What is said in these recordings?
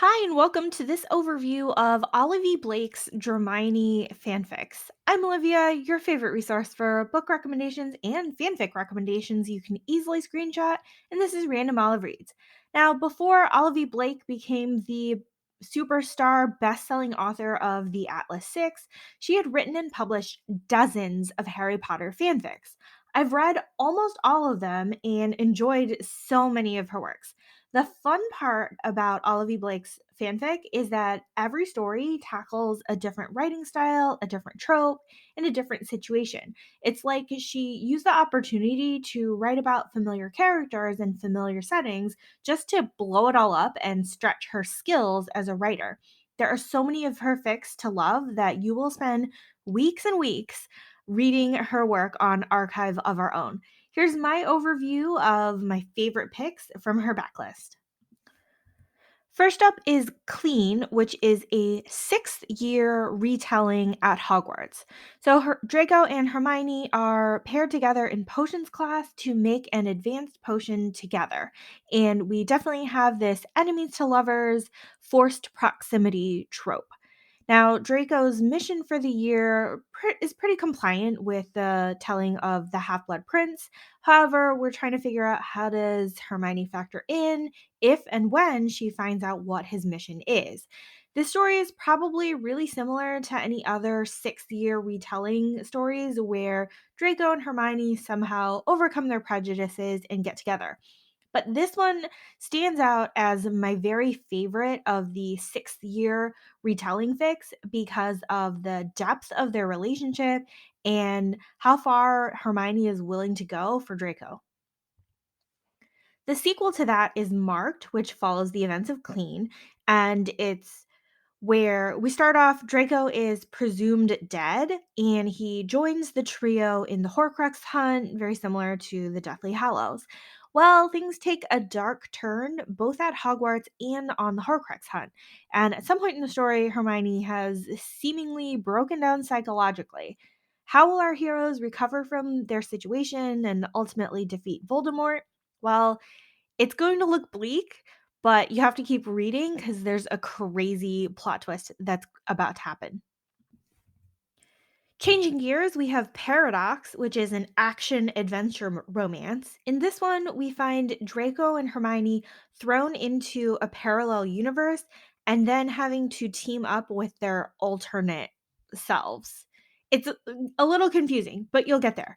Hi, and welcome to this overview of Olivie Blake's Dramione fanfics. I'm Olivia, your favorite resource for book recommendations and fanfic recommendations you can easily screenshot, and this is Random Olive Reads. Now, before Olivie Blake became the superstar best-selling author of the Atlas Six, she had written and published dozens of Harry Potter fanfics. I've read almost all of them and enjoyed so many of her works. The fun part about Olivie Blake's fanfic is that every story tackles a different writing style, a different trope, and a different situation. It's like she used the opportunity to write about familiar characters and familiar settings just to blow it all up and stretch her skills as a writer. There are so many of her fics to love that you will spend weeks and weeks reading her work on Archive of Our Own. Here's my overview of my favorite picks from her backlist. First up is Clean, which is a sixth year retelling at Hogwarts. So Draco and Hermione are paired together in potions class to make an advanced potion together. And we definitely have this enemies to lovers, forced proximity trope. Now, Draco's mission for the year is pretty compliant with the telling of the Half-Blood Prince. However, we're trying to figure out how does Hermione factor in if and when she finds out what his mission is. This story is probably really similar to any other sixth year retelling stories where Draco and Hermione somehow overcome their prejudices and get together. But this one stands out as my very favorite of the sixth year retelling fics because of the depth of their relationship and how far Hermione is willing to go for Draco. The sequel to that is Marked, which follows the events of Clean, and it's where we start off. Draco is presumed dead, and he joins the trio in the Horcrux hunt, very similar to the Deathly Hallows. Well, things take a dark turn both at Hogwarts and on the Horcrux hunt. And at some point in the story, Hermione has seemingly broken down psychologically. How will our heroes recover from their situation and ultimately defeat Voldemort? Well, it's going to look bleak, but you have to keep reading because there's a crazy plot twist that's about to happen. Changing gears, we have Paradox, which is an action adventure romance. In this one, we find Draco and Hermione thrown into a parallel universe and then having to team up with their alternate selves. It's a little confusing, but you'll get there.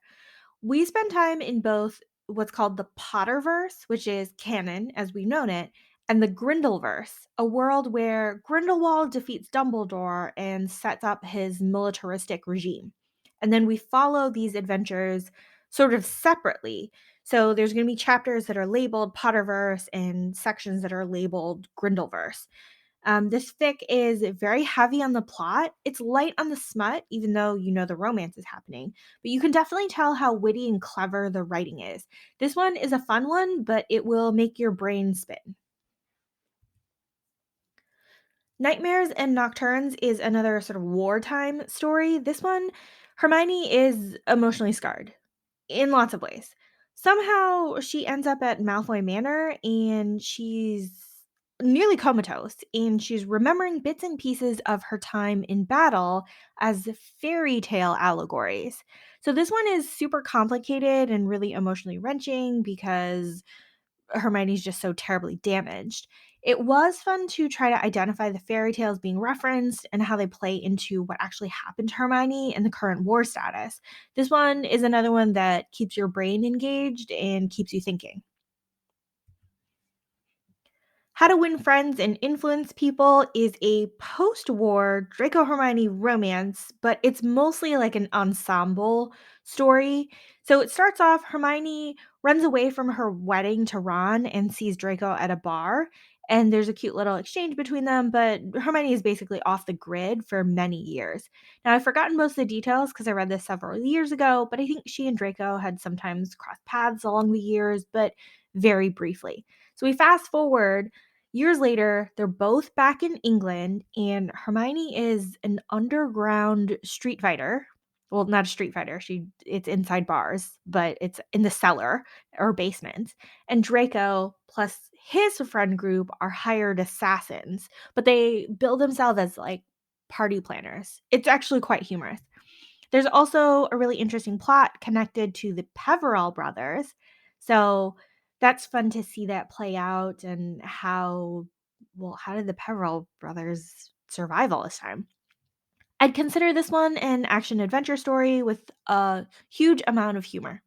We spend time in both what's called the Potterverse, which is canon as we've known it, and the Grindelverse, a world where Grindelwald defeats Dumbledore and sets up his militaristic regime. And then we follow these adventures sort of separately. So there's going to be chapters that are labeled Potterverse and sections that are labeled Grindelverse. This fic is very heavy on the plot. It's light on the smut, even though you know the romance is happening. But you can definitely tell how witty and clever the writing is. This one is a fun one, but it will make your brain spin. Nightmares and Nocturnes is another sort of wartime story. This one, Hermione is emotionally scarred in lots of ways. Somehow she ends up at Malfoy Manor and she's nearly comatose and she's remembering bits and pieces of her time in battle as fairy tale allegories. So this one is super complicated and really emotionally wrenching because Hermione's just so terribly damaged. It was fun to try to identify the fairy tales being referenced and how they play into what actually happened to Hermione and the current war status. This one is another one that keeps your brain engaged and keeps you thinking. How to Win Friends and Influence People is a post war Draco Hermione romance, but it's mostly like an ensemble story. So it starts off Hermione runs away from her wedding to Ron and sees Draco at a bar. And there's a cute little exchange between them, but Hermione is basically off the grid for many years. Now, I've forgotten most of the details because I read this several years ago, but I think she and Draco had sometimes crossed paths along the years, but very briefly. So we fast forward. Years later, they're both back in England, and Hermione is an underground street fighter, well, not a street fighter. It's inside bars, but it's in the cellar or basement. And Draco plus his friend group are hired assassins, but they bill themselves as like party planners. It's actually quite humorous. There's also a really interesting plot connected to the Peverell brothers. So that's fun to see that play out and how did the Peverell brothers survive all this time? I'd consider this one an action adventure story with a huge amount of humor.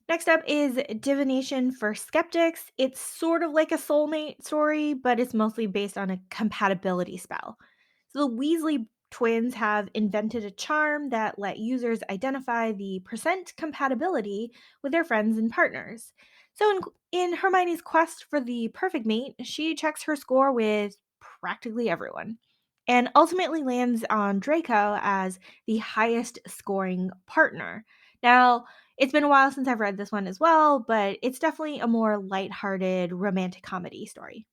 Next up is Divination for Skeptics. It's sort of like a soulmate story, but it's mostly based on a compatibility spell. So the Weasley twins have invented a charm that let users identify the percent compatibility with their friends and partners. So in Hermione's quest for the perfect mate, she checks her score with practically everyone and ultimately lands on Draco as the highest scoring partner. Now, it's been a while since I've read this one as well, but it's definitely a more lighthearted romantic comedy story.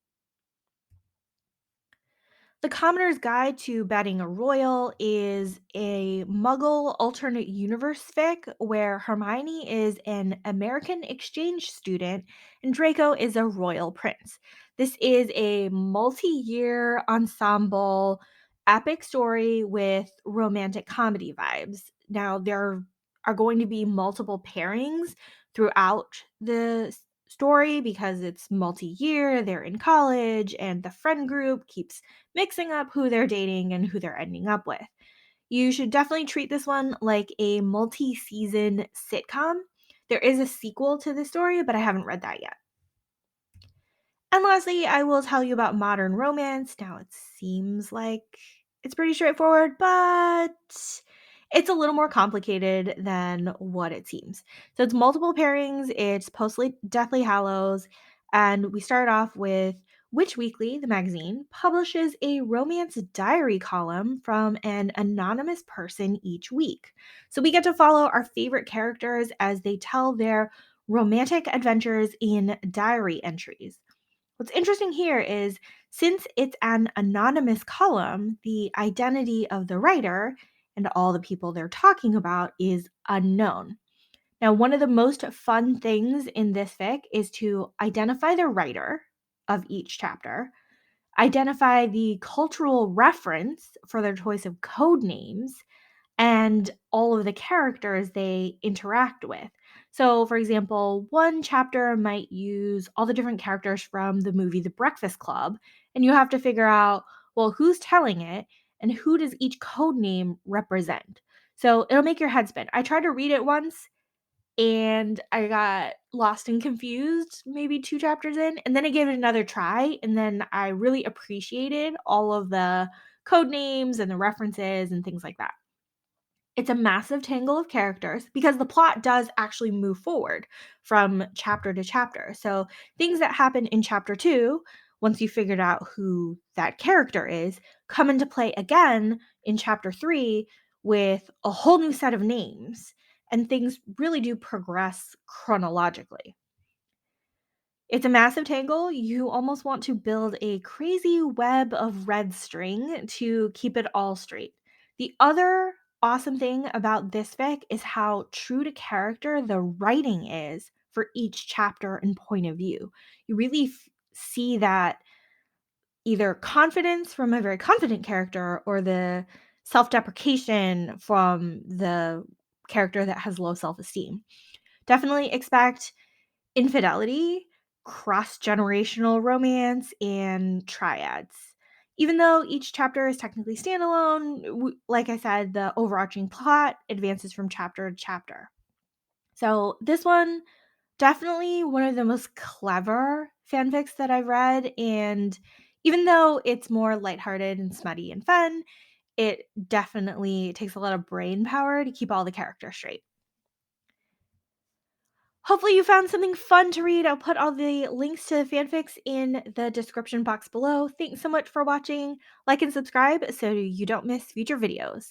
The Commoner's Guide to Batting a Royal is a Muggle alternate universe fic where Hermione is an American exchange student and Draco is a royal prince. This is a multi year ensemble epic story with romantic comedy vibes. Now, there are going to be multiple pairings throughout the story because it's multi year, they're in college, and the friend group keeps mixing up who they're dating and who they're ending up with. You should definitely treat this one like a multi season sitcom. There is a sequel to the story, but I haven't read that yet. And lastly, I will tell you about modern romance. Now, it seems like it's pretty straightforward, but it's a little more complicated than what it seems. So it's multiple pairings, it's post Deathly Hallows, and we start off with Witch Weekly, the magazine, publishes a romance diary column from an anonymous person each week. So we get to follow our favorite characters as they tell their romantic adventures in diary entries. What's interesting here is since it's an anonymous column, the identity of the writer and all the people they're talking about is unknown. Now, one of the most fun things in this fic is to identify the writer of each chapter, identify the cultural reference for their choice of code names, and all of the characters they interact with. So, for example, one chapter might use all the different characters from the movie The Breakfast Club, and you have to figure out, well, who's telling it and who does each code name represent. So, it'll make your head spin. I tried to read it once and I got lost and confused maybe 2 chapters in, and then I gave it another try, and then I really appreciated all of the code names and the references and things like that. It's a massive tangle of characters because the plot does actually move forward from chapter to chapter. So, things that happen in chapter 2, once you figured out who that character is, come into play again in chapter 3 with a whole new set of names. And things really do progress chronologically. It's a massive tangle. You almost want to build a crazy web of red string to keep it all straight. The other awesome thing about this fic is how true to character the writing is for each chapter and point of view. You really see that either confidence from a very confident character or the self deprecation from the character that has low self esteem. Definitely expect infidelity, cross generational romance, and triads. Even though each chapter is technically standalone, like I said, the overarching plot advances from chapter to chapter. So, this one, definitely one of the most clever fanfics that I've read. And even though it's more lighthearted and smutty and fun, it definitely takes a lot of brain power to keep all the characters straight. Hopefully, you found something fun to read. I'll put all the links to the fanfics in the description box below. Thanks so much for watching. Like and subscribe so you don't miss future videos.